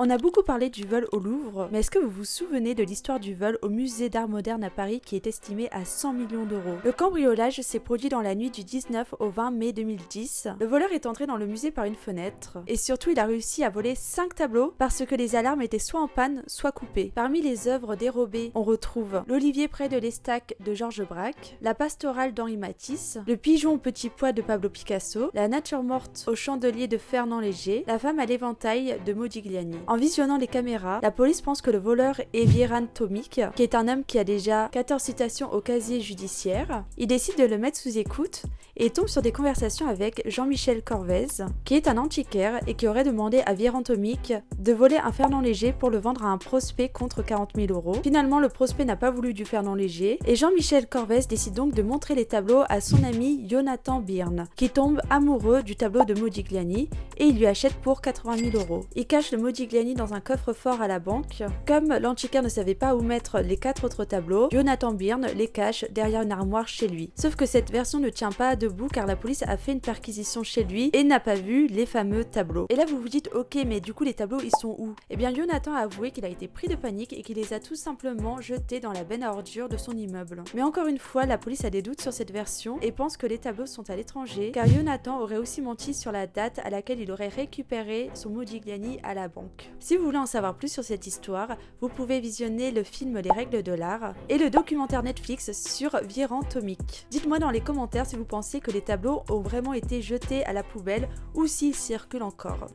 On a beaucoup parlé du vol au Louvre, mais est-ce que vous vous souvenez de l'histoire du vol au musée d'art moderne à Paris qui est estimé à 100 millions d'euros? Le cambriolage s'est produit dans la nuit du 19 au 20 mai 2010. Le voleur est entré dans le musée par une fenêtre, et surtout il a réussi à voler 5 tableaux parce que les alarmes étaient soit en panne, soit coupées. Parmi les œuvres dérobées, on retrouve l'Olivier près de l'Estaque de Georges Braque, la Pastorale d'Henri Matisse, le Pigeon au petit pois de Pablo Picasso, la Nature morte au chandelier de Fernand Léger, la Femme à l'éventail de Modigliani. En visionnant les caméras, la police pense que le voleur est Vieran Tomic, qui est un homme qui a déjà 14 citations au casier judiciaire. Il décide de le mettre sous écoute et tombe sur des conversations avec Jean-Michel Corvez, qui est un antiquaire et qui aurait demandé à Vieran Tomic de voler un Fernand Léger pour le vendre à un prospect contre 40 000 euros. Finalement, le prospect n'a pas voulu du Fernand Léger et Jean-Michel Corvez décide donc de montrer les tableaux à son ami Jonathan Byrne, qui tombe amoureux du tableau de Modigliani et il lui achète pour 80 000 euros. Il cache le Modigliani dans un coffre-fort à la banque. Comme l'antiquaire ne savait pas où mettre les 4 autres tableaux, Jonathan Byrne les cache derrière une armoire chez lui. Sauf que cette version ne tient pas debout car la police a fait une perquisition chez lui et n'a pas vu les fameux tableaux. Et là vous vous dites ok, mais du coup les tableaux ils sont où? Eh bien Jonathan a avoué qu'il a été pris de panique et qu'il les a tout simplement jetés dans la benne à ordures de son immeuble. Mais encore une fois, la police a des doutes sur cette version et pense que les tableaux sont à l'étranger car Jonathan aurait aussi menti sur la date à laquelle il aurait récupéré son Modigliani à la banque. Si vous voulez en savoir plus sur cette histoire, vous pouvez visionner le film Les règles de l'art et le documentaire Netflix sur Vieran Tomic. Dites-moi dans les commentaires si vous pensez que les tableaux ont vraiment été jetés à la poubelle ou s'ils circulent encore.